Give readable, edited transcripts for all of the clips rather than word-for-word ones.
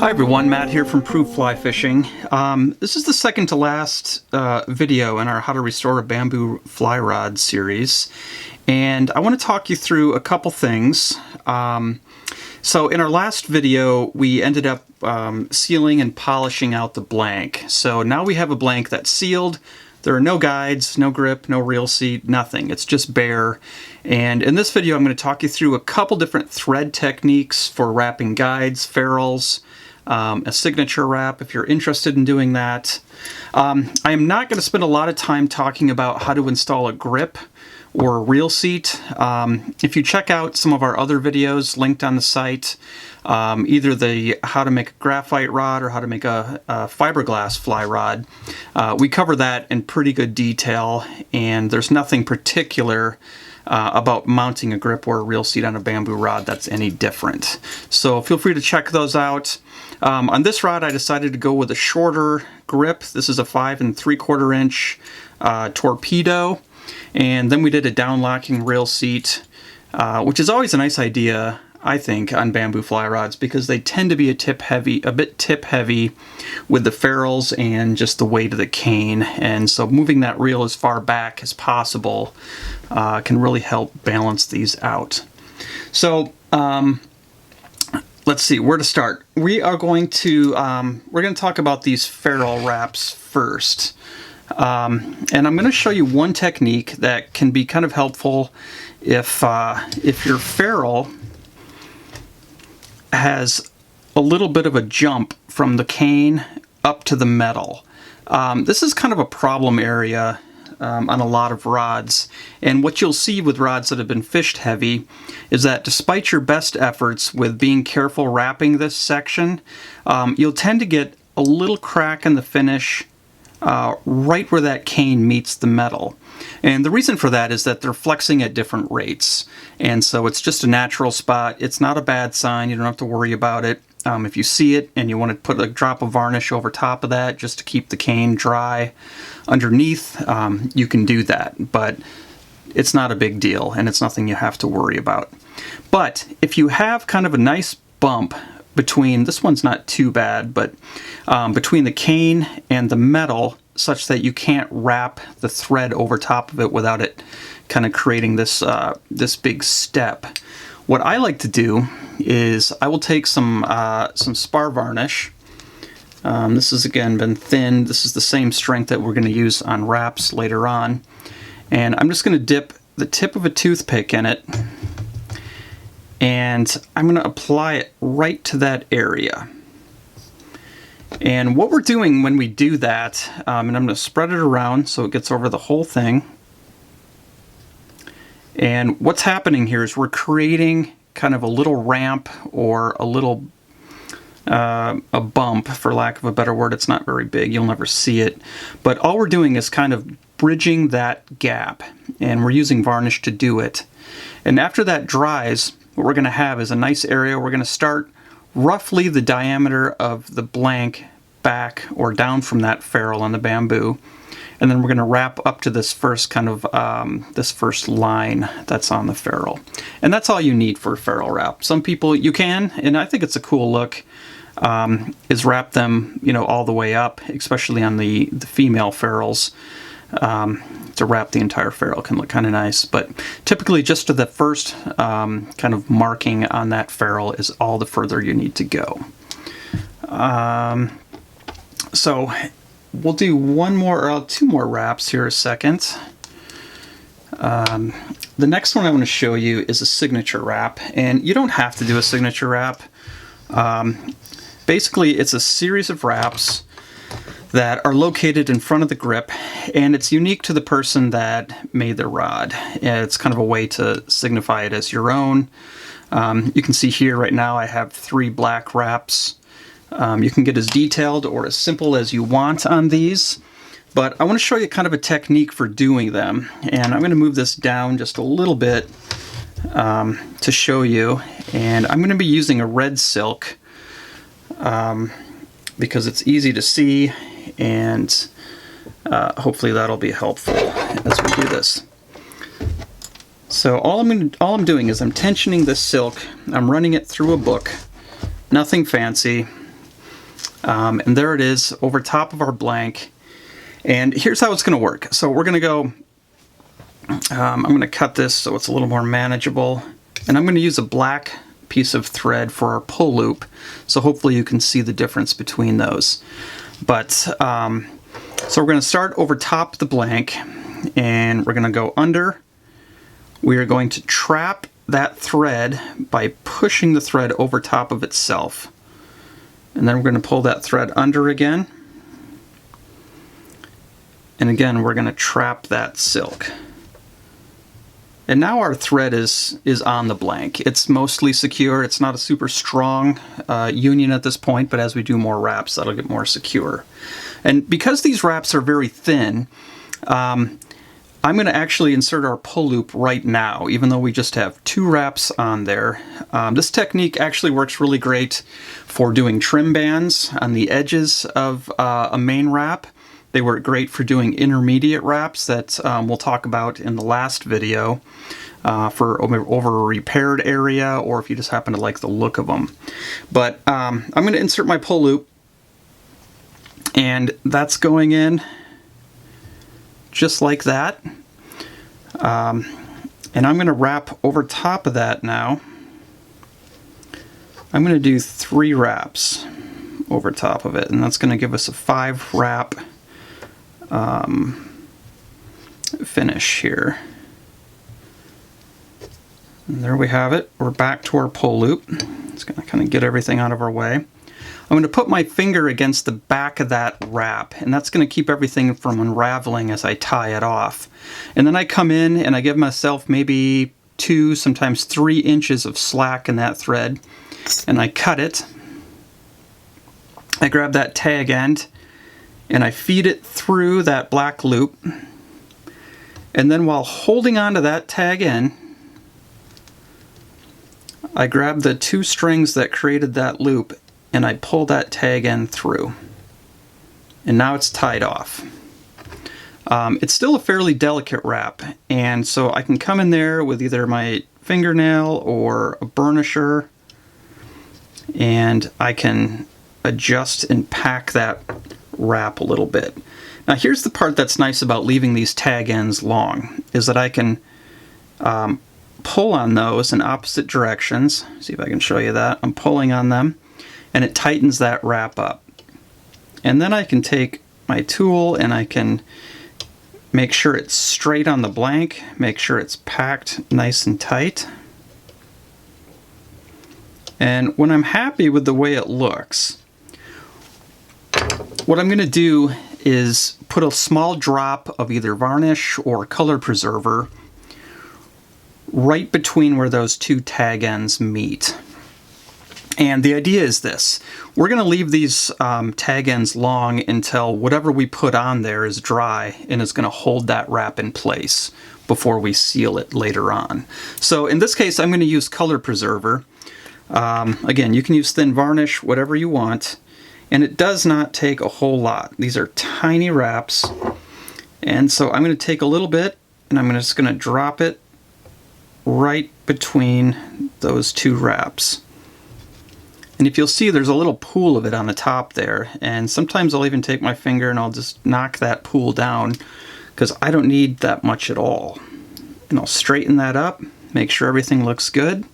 Hi everyone, Matt here from Proof Fly Fishing. This is the second to last video in our How to Restore a Bamboo Fly Rod series, and I want to talk you through a couple things. So in our last video we ended up sealing and polishing out the blank. So now we have a blank that's sealed. There are no guides, no grip, no reel seat, nothing. It's just bare. And in this video I'm going to talk you through a couple different thread techniques for wrapping guides, ferrules, a signature wrap if you're interested in doing that. I am not going to spend a lot of time talking about how to install a grip or a reel seat. If you check out some of our other videos linked on the site, either the how to make a graphite rod or how to make a fiberglass fly rod, we cover that in pretty good detail, and there's nothing particular about mounting a grip or a reel seat on a bamboo rod that's any different. So feel free to check those out. On this rod I decided to go with a shorter grip. This is a 5 3/4 inch torpedo, and then we did a down locking reel seat, which is always a nice idea, I think, on bamboo fly rods because they tend to be a bit tip heavy with the ferrules and just the weight of the cane, and so moving that reel as far back as possible can really help balance these out. So let's see where to start. We're going to talk about these ferrule wraps first. And I'm going to show you one technique that can be kind of helpful if your ferrule has a little bit of a jump from the cane up to the metal. This is kind of a problem area on a lot of rods, and what you'll see with rods that have been fished heavy is that despite your best efforts with being careful wrapping this section, you'll tend to get a little crack in the finish right where that cane meets the metal. And the reason for that is that they're flexing at different rates, and so it's just a natural spot. It's not a bad sign. You don't have to worry about it. If you see it and you want to put a drop of varnish over top of that just to keep the cane dry underneath, you can do that, but it's not a big deal and it's nothing you have to worry about. But if you have kind of a nice bump between, this one's not too bad, but between the cane and the metal, such that you can't wrap the thread over top of it without it kind of creating this this big step. What I like to do is I will take some spar varnish. This has again been thinned. This is the same strength that we're going to use on wraps later on. And I'm just going to dip the tip of a toothpick in it, and I'm going to apply it right to that area. And what we're doing when we do that, and I'm going to spread it around so it gets over the whole thing. And what's happening here is we're creating kind of a little ramp or a little a bump, for lack of a better word. It's not very big, you'll never see it, but all we're doing is kind of bridging that gap, and we're using varnish to do it. And after that dries, what we're going to have is a nice area. We're going to start roughly the diameter of the blank back or down from that ferrule on the bamboo, and then we're going to wrap up to this first kind of this first line that's on the ferrule. And that's all you need for a ferrule wrap. Some people, you can, and I think it's a cool look, is wrap them, you know, all the way up, especially on the female ferrules. To wrap the entire ferrule can look kind of nice, but typically just to the first kind of marking on that ferrule is all the further you need to go. So we'll do one more or two more wraps here a second. The next one I want to show you is a signature wrap, and you don't have to do a signature wrap. Basically it's a series of wraps that are located in front of the grip, and it's unique to the person that made the rod. It's kind of a way to signify it as your own. You can see here right now I have 3 black wraps. You can get as detailed or as simple as you want on these, but I want to show you kind of a technique for doing them, and I'm going to move this down just a little bit to show you. And I'm going to be using a red silk because it's easy to see, and hopefully that'll be helpful as we do this. So all I'm doing is I'm tensioning this silk. I'm running it through a book, nothing fancy, And there it is over top of our blank. And here's how it's going to work. So we're going to go, I'm going to cut this so it's a little more manageable. And I'm going to use a black piece of thread for our pull loop. So hopefully you can see the difference between those. But, so we're going to start over top of the blank, and we're going to go under. We are going to trap that thread by pushing the thread over top of itself. And then we're going to pull that thread under again. And again, we're going to trap that silk. And now our thread is on the blank. It's mostly secure. It's not a super strong union at this point, but as we do more wraps, that'll get more secure. And because these wraps are very thin, I'm going to actually insert our pull loop right now, even though we just have 2 wraps on there. This technique actually works really great for doing trim bands on the edges of a main wrap. They work great for doing intermediate wraps that we'll talk about in the last video for over a repaired area, or if you just happen to like the look of them. But I'm going to insert my pull loop, and that's going in just like that. And I'm going to wrap over top of that now. I'm going to do 3 wraps over top of it, and that's going to give us a 5 wrap finish here. And there we have it. We're back to our pull loop. It's going to kind of get everything out of our way. I'm going to put my finger against the back of that wrap, and that's going to keep everything from unraveling as I tie it off. And then I come in and I give myself maybe 2, sometimes 3 inches of slack in that thread, and I cut it. I grab that tag end and I feed it through that black loop, and then while holding onto that tag end, I grab the 2 strings that created that loop and I pull that tag end through. And now it's tied off. It's still a fairly delicate wrap, and so I can come in there with either my fingernail or a burnisher, and I can adjust and pack that wrap a little bit. Now here's the part that's nice about leaving these tag ends long, is that I can pull on those in opposite directions. See if I can show you that. I'm pulling on them, and it tightens that wrap up. And then I can take my tool and I can make sure it's straight on the blank, make sure it's packed nice and tight. And when I'm happy with the way it looks, what I'm going to do is put a small drop of either varnish or color preserver right between where those 2 tag ends meet. And the idea is this: we're going to leave these tag ends long until whatever we put on there is dry and is going to hold that wrap in place before we seal it later on. So in this case, I'm going to use color preserver. Again, you can use thin varnish, whatever you want, and it does not take a whole lot. These are tiny wraps, and so I'm going to take a little bit and I'm just going to drop it right between those 2 wraps. And if you'll see, there's a little pool of it on the top there, and sometimes I'll even take my finger and I'll just knock that pool down because I don't need that much at all. And I'll straighten that up, make sure everything looks good,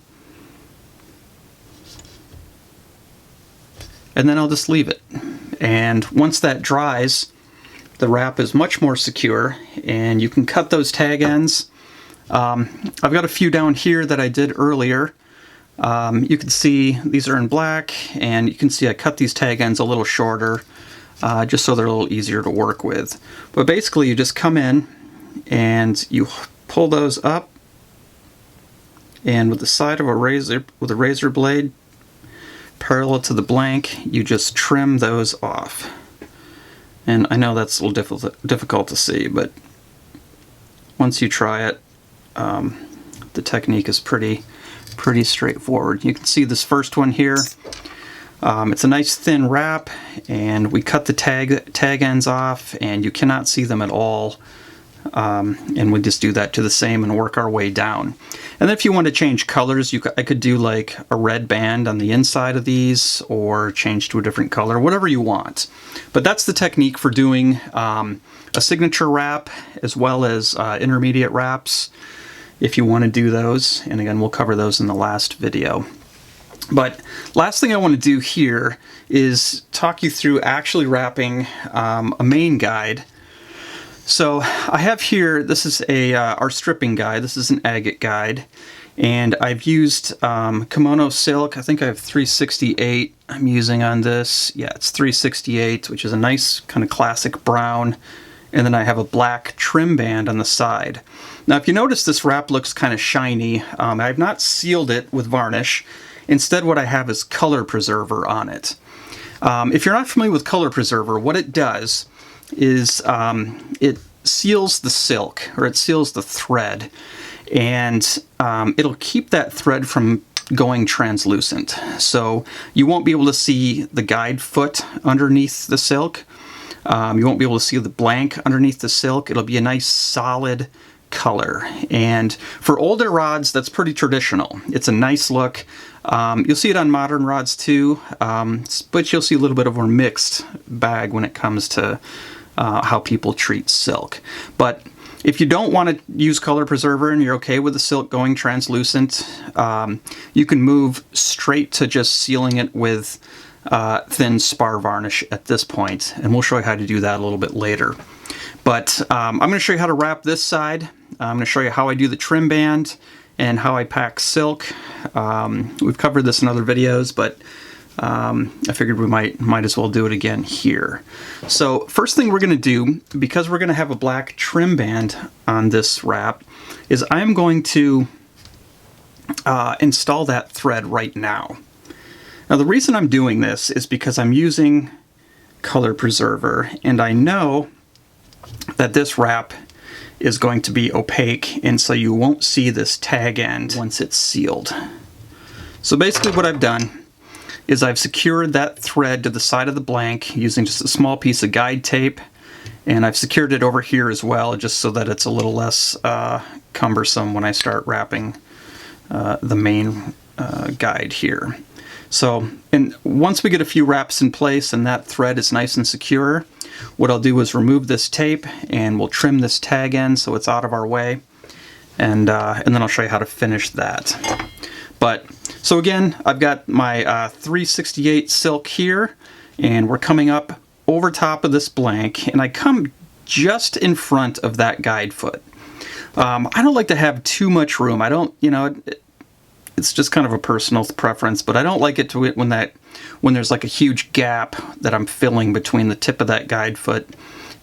and then I'll just leave it. And once that dries, the wrap is much more secure, and you can cut those tag ends. I've got a few down here that I did earlier. You can see these are in black, and you can see I cut these tag ends a little shorter just so they're a little easier to work with. But basically you just come in and you pull those up, and with the side of a razor, with a razor blade parallel to the blank, you just trim those off. And I know that's a little difficult to see, but once you try it, the technique is pretty straightforward. You can see this first one here. It's a nice thin wrap, and we cut the tag ends off, and you cannot see them at all And we just do that to the same and work our way down. And then if you want to change colors, I could do like a red band on the inside of these, or change to a different color, whatever you want. But that's the technique for doing a signature wrap as well as intermediate wraps, if you want to do those. And again, we'll cover those in the last video. But last thing I want to do here is talk you through actually wrapping a main guide. So I have here, this is our stripping guide. This is an agate guide, and I've used kimono silk. I think I have 368 I'm using on this. Yeah, it's 368, which is a nice kind of classic brown. And then I have a black trim band on the side. Now, if you notice, this wrap looks kind of shiny. I've not sealed it with varnish. Instead, what I have is color preserver on it. If you're not familiar with color preserver, what it does is it seals the silk, or it seals the thread, and it'll keep that thread from going translucent. So you won't be able to see the guide foot underneath the silk. You won't be able to see the blank underneath the silk. It'll be a nice solid color. And for older rods, that's pretty traditional. It's a nice look. You'll see it on modern rods too, but you'll see a little bit of a mixed bag when it comes to how people treat silk. But if you don't want to use color preserver and you're okay with the silk going translucent, you can move straight to just sealing it with thin spar varnish at this point, and we'll show you how to do that a little bit later. But I'm going to show you how to wrap this side. I'm going to show you how I do the trim band and how I pack silk. We've covered this in other videos, but I figured we might as well do it again here. So first thing we're going to do, because we're going to have a black trim band on this wrap, is I'm going to install that thread right now. Now the reason I'm doing this is because I'm using color preserver, and I know that this wrap is going to be opaque, and so you won't see this tag end once it's sealed. So basically what I've done is I've secured that thread to the side of the blank using just a small piece of guide tape, and I've secured it over here as well, just so that it's a little less cumbersome when I start wrapping the main guide here. So, and once we get a few wraps in place and that thread is nice and secure, what I'll do is remove this tape and we'll trim this tag end so it's out of our way, and then I'll show you how to finish that. But so again, I've got my 368 silk here, and we're coming up over top of this blank, and I come just in front of that guide foot. I don't like to have too much room. I don't, it's just kind of a personal preference, but I don't like it to when there's like a huge gap that I'm filling between the tip of that guide foot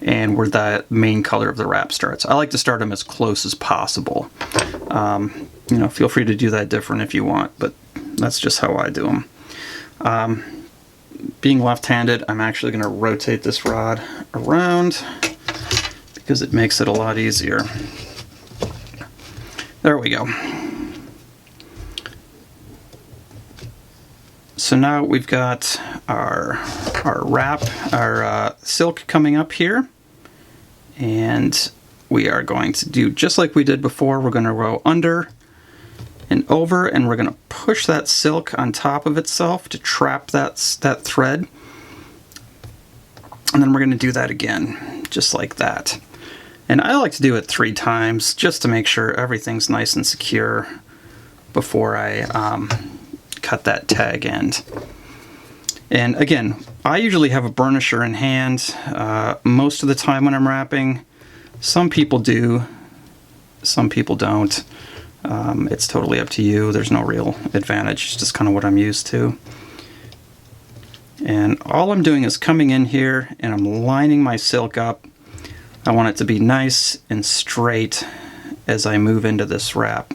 and where the main color of the wrap starts. I like to start them as close as possible. Feel free to do that different if you want, but that's just how I do them. Being left-handed, I'm actually going to rotate this rod around because it makes it a lot easier. There we go. So now we've got our wrap, our silk coming up here, and we are going to do just like we did before. We're going to row under and over, and we're going to push that silk on top of itself to trap that thread, and then we're going to do that again, just like that. And I like to do it 3 times just to make sure everything's nice and secure before I cut that tag end. And again, I usually have a burnisher in hand most of the time when I'm wrapping. Some people do, some people don't. It's totally up to you. There's no real advantage. It's just kind of what I'm used to. And all I'm doing is coming in here and I'm lining my silk up. I want it to be nice and straight as I move into this wrap.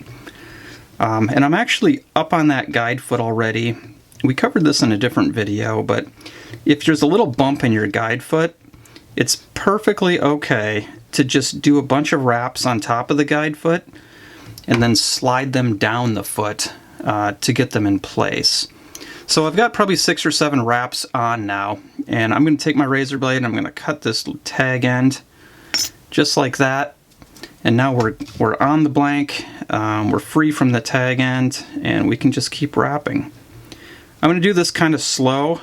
And I'm actually up on that guide foot already. We covered this in a different video, but if there's a little bump in your guide foot, it's perfectly okay to just do a bunch of wraps on top of the guide foot and then slide them down the foot to get them in place. So I've got probably 6 or 7 wraps on now, and I'm going to take my razor blade and I'm going to cut this tag end just like that, And now we're on the blank, we're free from the tag end, and we can just keep wrapping. I'm going to do this kind of slow.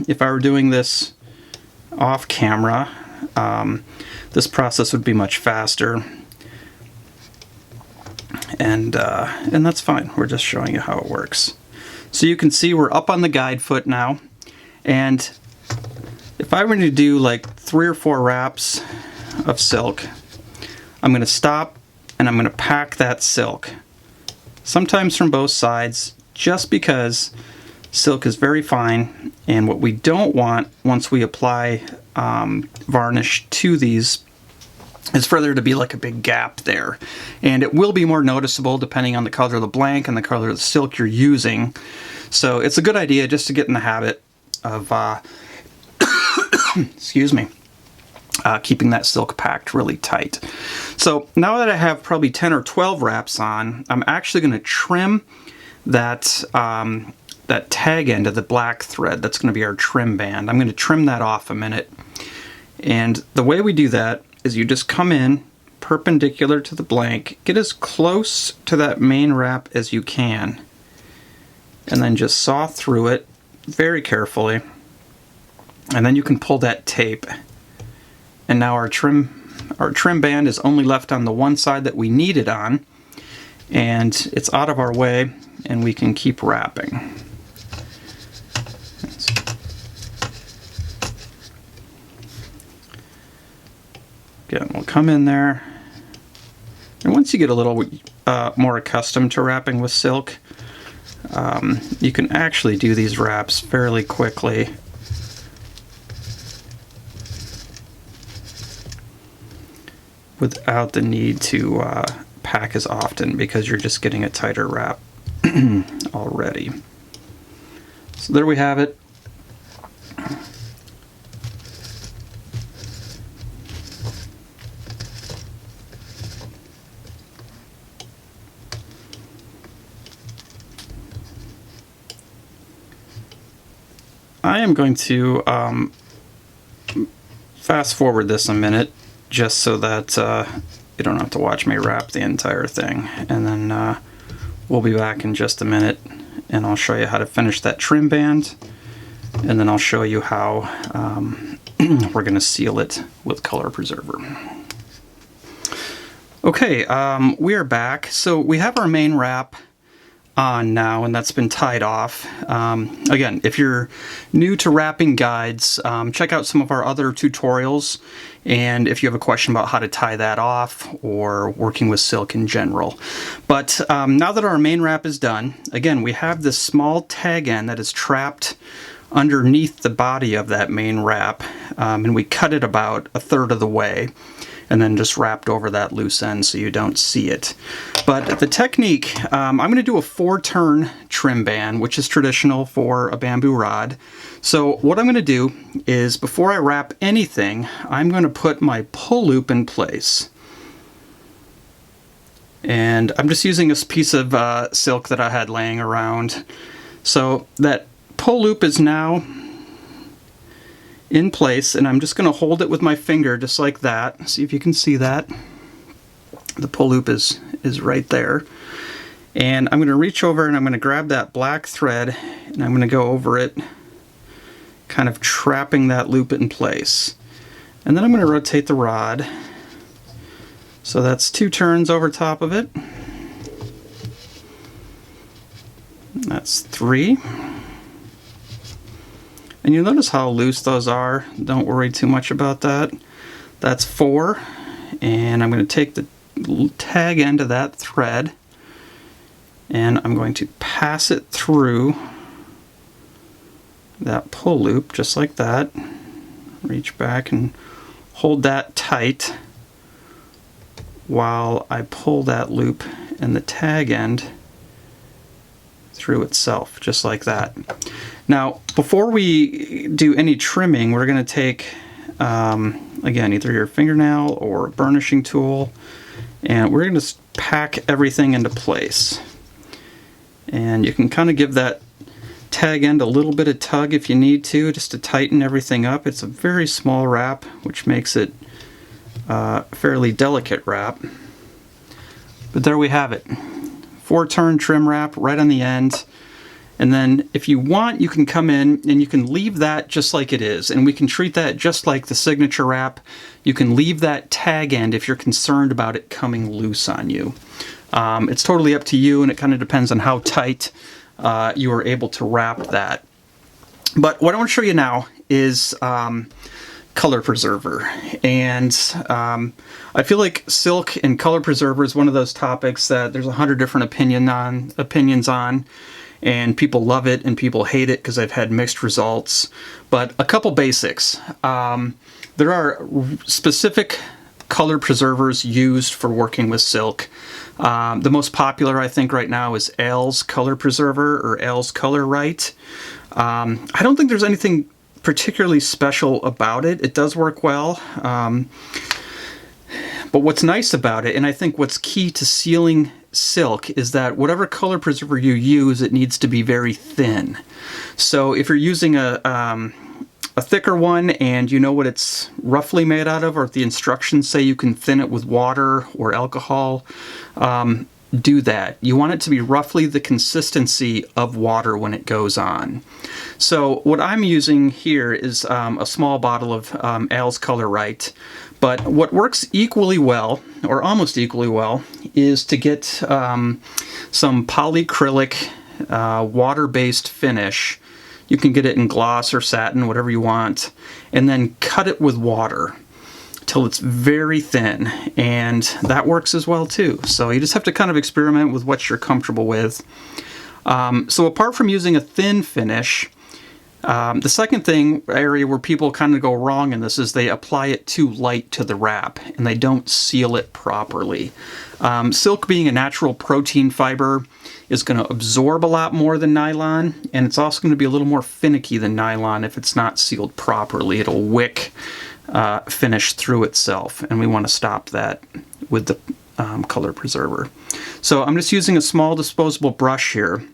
If I were doing this off camera, this process would be much faster. And that's fine. We're just showing you how it works. So you can see we're up on the guide foot now. And if I were to do like 3 or 4 wraps of silk, I'm going to stop and I'm going to pack that silk. Sometimes from both sides, just because silk is very fine, and what we don't want once we apply varnish to these is for there to be like a big gap there. And it will be more noticeable depending on the color of the blank and the color of the silk you're using. So it's a good idea just to get in the habit of excuse me, keeping that silk packed really tight. So now that I have probably 10 or 12 wraps on, I'm actually going to trim that that tag end of the black thread. That's going to be our trim band. I'm going to trim that off a minute. And the way we do that is you just come in perpendicular to the blank, get as close to that main wrap as you can, and then just saw through it very carefully. And then you can pull that tape. And now our trim band is only left on the one side that we need it on, and it's out of our way, and we can keep wrapping. Again, we'll come in there, and once you get a little more accustomed to wrapping with silk, you can actually do these wraps fairly quickly. Without the need to pack as often, because you're just getting a tighter wrap already. So there we have it. I am going to fast forward this a minute, just so that you don't have to watch me wrap the entire thing. And then we'll be back in just a minute, and I'll show you how to finish that trim band, and then I'll show you how we're going to seal it with color preserver. Okay, we are back. So we have our main wrap on now, and that's been tied off. Again, if you're new to wrapping guides, check out some of our other tutorials, and if you have a question about how to tie that off or working with silk in general. But now that our main wrap is done, again, we have this small tag end that is trapped underneath the body of that main wrap, and we cut it about 1/3 of the way, and then just wrapped over that loose end so you don't see it. But the technique, I'm going to do a 4-turn trim band, which is traditional for a bamboo rod. So what I'm going to do is, before I wrap anything, I'm going to put my pull loop in place. And I'm just using this piece of silk that I had laying around. So that pull loop is now in place, and I'm just going to hold it with my finger just like that. See if you can see that. The pull loop is right there. And I'm going to reach over and I'm going to grab that black thread, and I'm going to go over it, kind of trapping that loop in place. And then I'm going to rotate the rod. So that's 2 turns over top of it. That's 3. And you'll notice how loose those are. Don't worry too much about that. That's 4. And I'm going to take the tag end of that thread, and I'm going to pass it through that pull loop just like that. Reach back and hold that tight while I pull that loop and the tag end through itself, just like that. Now, before we do any trimming, we're going to take, again, either your fingernail or a burnishing tool, and we're going to pack everything into place. And you can kind of give that tag end a little bit of tug if you need to, just to tighten everything up. It's a very small wrap, which makes it a fairly delicate wrap. But there we have it. 4-turn trim wrap right on the end. And then if you want, you can come in and you can leave that just like it is. And we can treat that just like the signature wrap. You can leave that tag end if you're concerned about it coming loose on you. It's totally up to you, and it kind of depends on how tight you are able to wrap that. But what I want to show you now is color preserver. And I feel like silk and color preserver is one of those topics that there's 100 different opinions on. And people love it and people hate it because I've had mixed results. But a couple basics. There are specific color preservers used for working with silk. The most popular, I think, right now is Ailes Color Preserver or Ailes Color Right. I don't think there's anything particularly special about it. It does work well. But what's nice about it, and I think what's key to sealing silk, is that whatever color preserver you use, it needs to be very thin. So if you're using a thicker one and you know what it's roughly made out of, or if the instructions say you can thin it with water or alcohol, do that. You want it to be roughly the consistency of water when it goes on. So what I'm using here is a small bottle of Ailes Color Right. But what works equally well, or almost equally well, is to get some polyacrylic water-based finish. You can get it in gloss or satin, whatever you want, and then cut it with water till it's very thin, and that works as well too. So you just have to kind of experiment with what you're comfortable with. So apart from using a thin finish, the second area where people kind of go wrong in this is they apply it too light to the wrap and they don't seal it properly. Silk, being a natural protein fiber, is going to absorb a lot more than nylon, and it's also going to be a little more finicky than nylon if it's not sealed properly. It'll wick finish through itself, and we want to stop that with the color preserver. So I'm just using a small disposable brush here,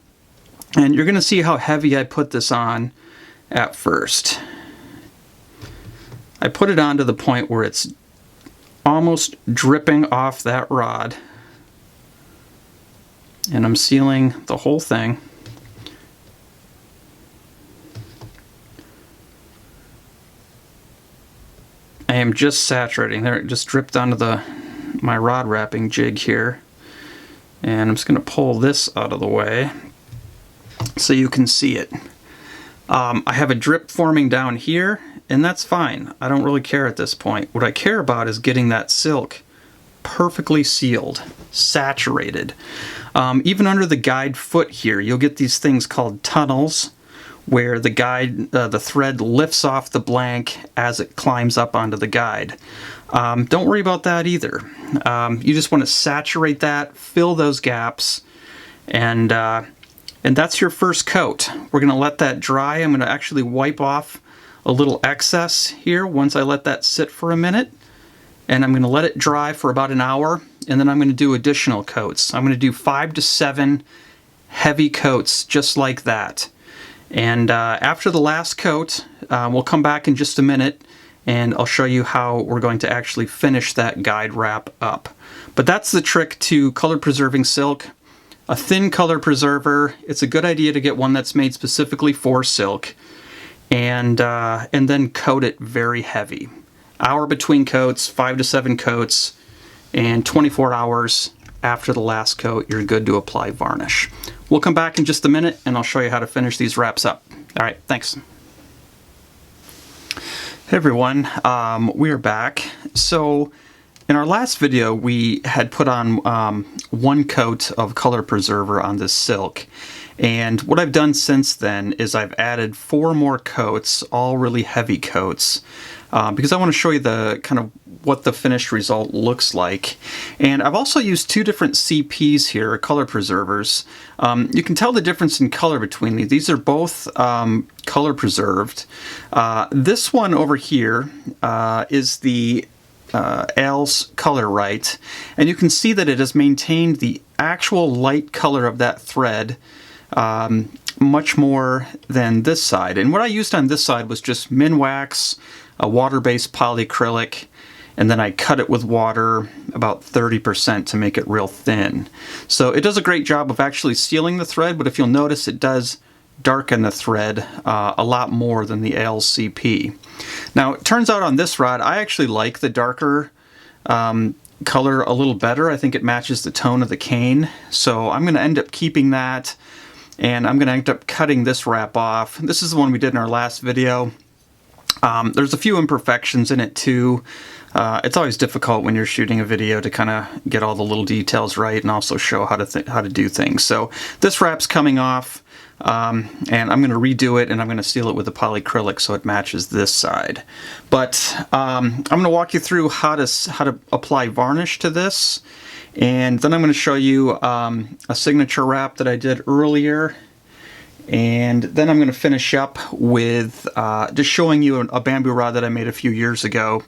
and you're going to see how heavy I put this on at first. I put it on to the point where it's almost dripping off that rod, and I'm sealing the whole thing. I am just saturating. There, it just dripped onto my rod wrapping jig here, and I'm just going to pull this out of the way so you can see it. I have a drip forming down here, and that's fine. I don't really care at this point. What I care about is getting that silk perfectly sealed, saturated. Even under the guide foot here, you'll get these things called tunnels, where the thread lifts off the blank as it climbs up onto the guide. Don't worry about that either. You just want to saturate that, fill those gaps, and that's your first coat. We're going to let that dry. I'm going to actually wipe off a little excess here once I let that sit for a minute. And I'm going to let it dry for about an hour, and then I'm going to do additional coats. I'm going to do 5 to 7 heavy coats just like that. And after the last coat, we'll come back in just a minute, and I'll show you how we're going to actually finish that guide wrap up. But that's the trick to color preserving silk. A thin color preserver. It's a good idea to get one that's made specifically for silk, and then coat it very heavy. Hour between coats, 5 to 7 coats, and 24 hours after the last coat, you're good to apply varnish. We'll come back in just a minute, and I'll show you how to finish these wraps up. All right, thanks. Hey everyone, we're back. So in our last video, we had put on 1 coat of color preserver on this silk. And what I've done since then is I've added 4 more coats, all really heavy coats, because I want to show you the kind of what the finished result looks like. And I've also used 2 different CPs here, color preservers. You can tell the difference in color between these. These are both color preserved. This one over here is the Ailes Color Right, and you can see that it has maintained the actual light color of that thread much more than this side. And what I used on this side was just Minwax, a water-based polyacrylic, and then I cut it with water about 30% to make it real thin. So it does a great job of actually sealing the thread, but if you'll notice, it does darken the thread a lot more than the ALCP. Now, it turns out on this rod, I actually like the darker color a little better. I think it matches the tone of the cane. So I'm going to end up keeping that, and I'm going to end up cutting this wrap off. This is the one we did in our last video. There's a few imperfections in it too. It's always difficult when you're shooting a video to kind of get all the little details right and also show how to do things. So this wrap's coming off, and I'm going to redo it, and I'm going to seal it with the polyacrylic so it matches this side. But I'm going to walk you through how to apply varnish to this, and then I'm going to show you a signature wrap that I did earlier. And then I'm going to finish up with just showing you a bamboo rod that I made a few years ago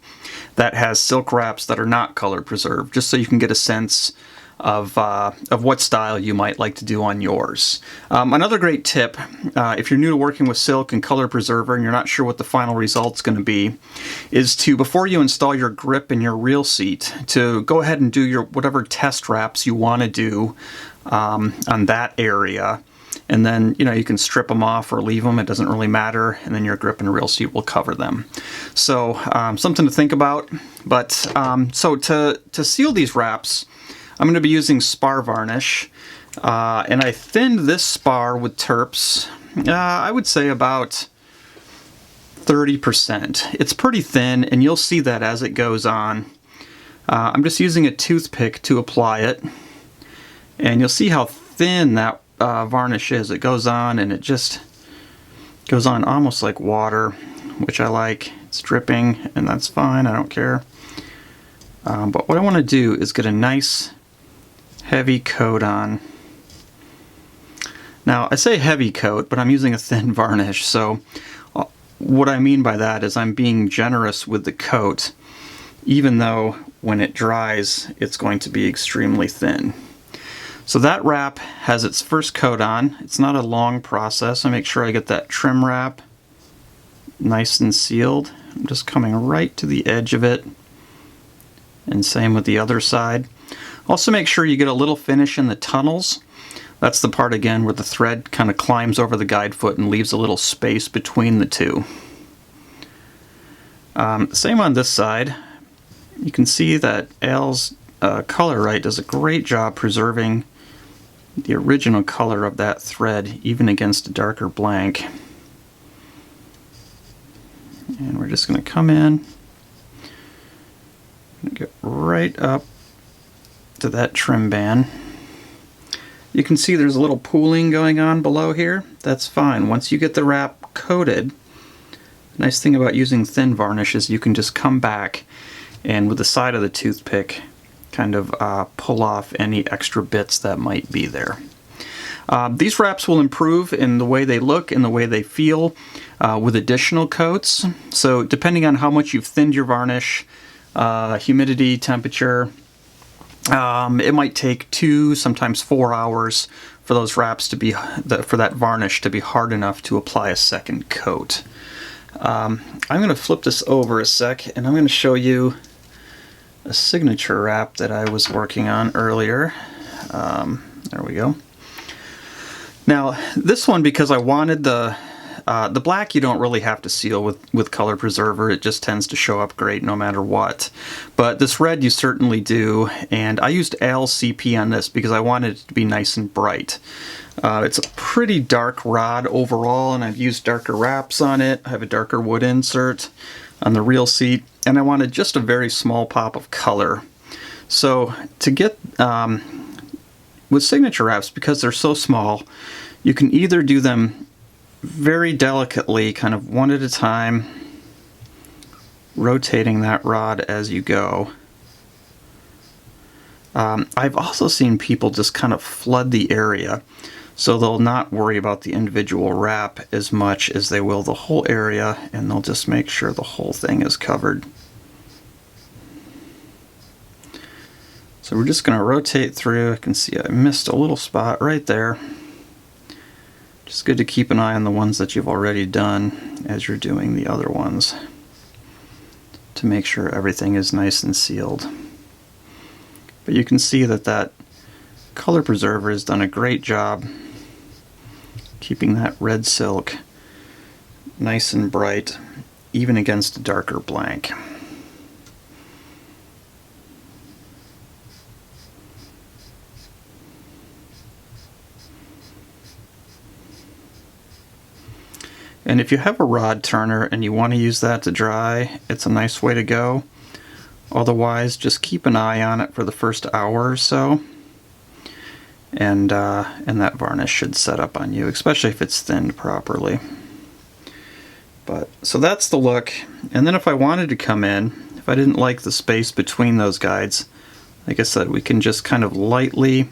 that has silk wraps that are not color preserved, just so you can get a sense of what style you might like to do on yours. Another great tip, if you're new to working with silk and color preserver and you're not sure what the final result's going to be, is to, before you install your grip and your reel seat, to go ahead and do your whatever test wraps you want to do on that area. And then, you can strip them off or leave them. It doesn't really matter. And then your grip and reel seat will cover them. So something to think about. But so to seal these wraps, I'm going to be using spar varnish. And I thinned this spar with terps, I would say about 30%. It's pretty thin, and you'll see that as it goes on. I'm just using a toothpick to apply it. And you'll see how thin that varnish is. It goes on, and it just goes on almost like water, which I like. It's dripping, and that's fine. I don't care. But what I want to do is get a nice heavy coat on. Now, I say heavy coat, but I'm using a thin varnish. So what I mean by that is I'm being generous with the coat, even though when it dries, it's going to be extremely thin. So that wrap has its first coat on. It's not a long process. I make sure I get that trim wrap nice and sealed. I'm just coming right to the edge of it. And same with the other side. Also make sure you get a little finish in the tunnels. That's the part, again, where the thread kind of climbs over the guide foot and leaves a little space between the two. Same on this side. You can see that Al's Color Right does a great job preserving the original color of that thread, even against a darker blank. And we're just going to come in and get right up to that trim band. You can see there's a little pooling going on below here. That's fine. Once you get the wrap coated, the nice thing about using thin varnish is you can just come back and with the side of the toothpick kind of pull off any extra bits that might be there. These wraps will improve in the way they look and the way they feel with additional coats. So depending on how much you've thinned your varnish, humidity, temperature, it might take 2, sometimes 4 hours for those wraps to be, for that varnish to be hard enough to apply a second coat. I'm going to flip this over a sec, and I'm going to show you a signature wrap that I was working on earlier. There we go. Now this one, because I wanted the black, you don't really have to seal with color preserver. It just tends to show up great no matter what. But this red you certainly do, and I used ALCP on this because I wanted it to be nice and bright. It's a pretty dark rod overall, and I've used darker wraps on it. I have a darker wood insert on the reel seat, and I wanted just a very small pop of color. So to get with signature wraps, because they're so small, you can either do them very delicately, kind of one at a time, rotating that rod as you go. I've also seen people just kind of flood the area, so they'll not worry about the individual wrap as much as they will the whole area, and they'll just make sure the whole thing is covered. So we're just going to rotate through. I can see I missed a little spot right there. Just good to keep an eye on the ones that you've already done as you're doing the other ones, to make sure everything is nice and sealed. But you can see that that color preserver has done a great job keeping that red silk nice and bright, even against a darker blank. And if you have a rod turner and you want to use that to dry, it's a nice way to go. Otherwise, just keep an eye on it for the first hour or so, and that varnish should set up on you, especially if it's thinned properly. But so that's the look. And then if I wanted to come in, if I didn't like the space between those guides, like I said, we can just kind of lightly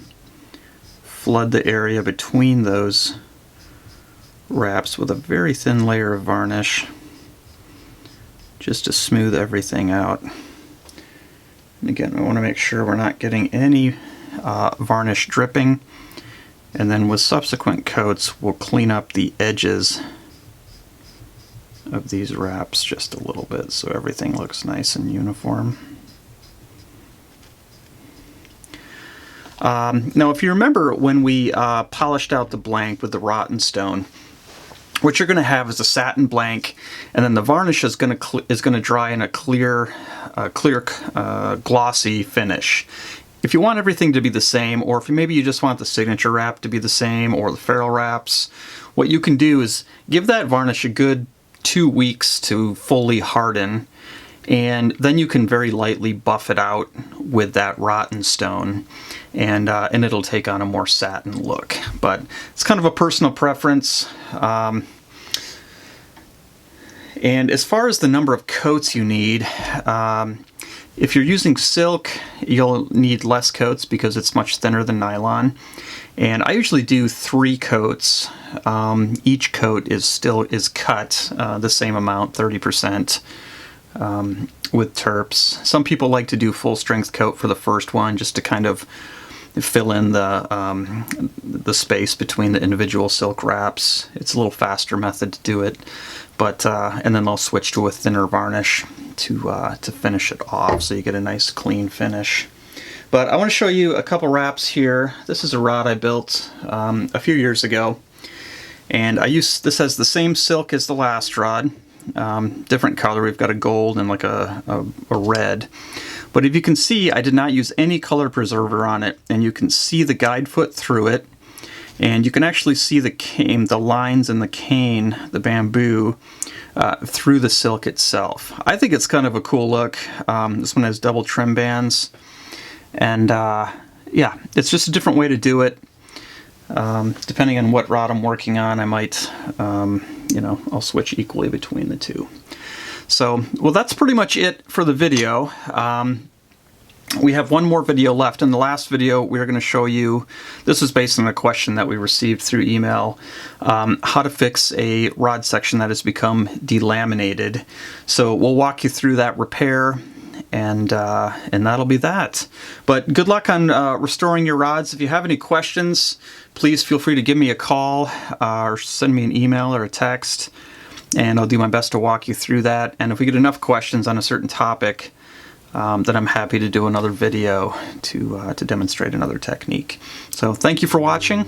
flood the area between those wraps with a very thin layer of varnish, just to smooth everything out. And again, we want to make sure we're not getting any varnish dripping, and then with subsequent coats we'll clean up the edges of these wraps just a little bit so everything looks nice and uniform. Now if you remember when we polished out the blank with the rotten stone, what you're going to have is a satin blank, and then the varnish is going to dry in a clear, glossy finish. If you want everything to be the same, or if maybe you just want the signature wrap to be the same, or the ferrule wraps, what you can do is give that varnish a good 2 weeks to fully harden, and then you can very lightly buff it out with that rotten stone, and it'll take on a more satin look. But it's kind of a personal preference. And as far as the number of coats you need, if you're using silk, you'll need less coats because it's much thinner than nylon. And I usually do 3 coats. Each coat is cut the same amount, 30%, with terps. Some people like to do full strength coat for the first one just to kind of fill in the space between the individual silk wraps. It's a little faster method to do it, but and then they'll switch to a thinner varnish to finish it off, so you get a nice clean finish. But I want to show you a couple wraps here. This is a rod I built a few years ago, and this has the same silk as the last rod, different color. We've got a gold and like a red. But if you can see, I did not use any color preserver on it, and you can see the guide foot through it, and you can actually see the cane, the lines in the cane, the bamboo, through the silk itself. I think it's kind of a cool look. This one has double trim bands, and yeah, it's just a different way to do it. Depending on what rod I'm working on, I might, I'll switch equally between the two. So, well, that's pretty much it for the video. We have one more video left. In the last video, we are going to show you, this is based on a question that we received through email, how to fix a rod section that has become delaminated. So we'll walk you through that repair, and that'll be that. But good luck on restoring your rods. If you have any questions, please feel free to give me a call or send me an email or a text, and I'll do my best to walk you through that. And if we get enough questions on a certain topic, then I'm happy to do another video to demonstrate another technique. So thank you for watching.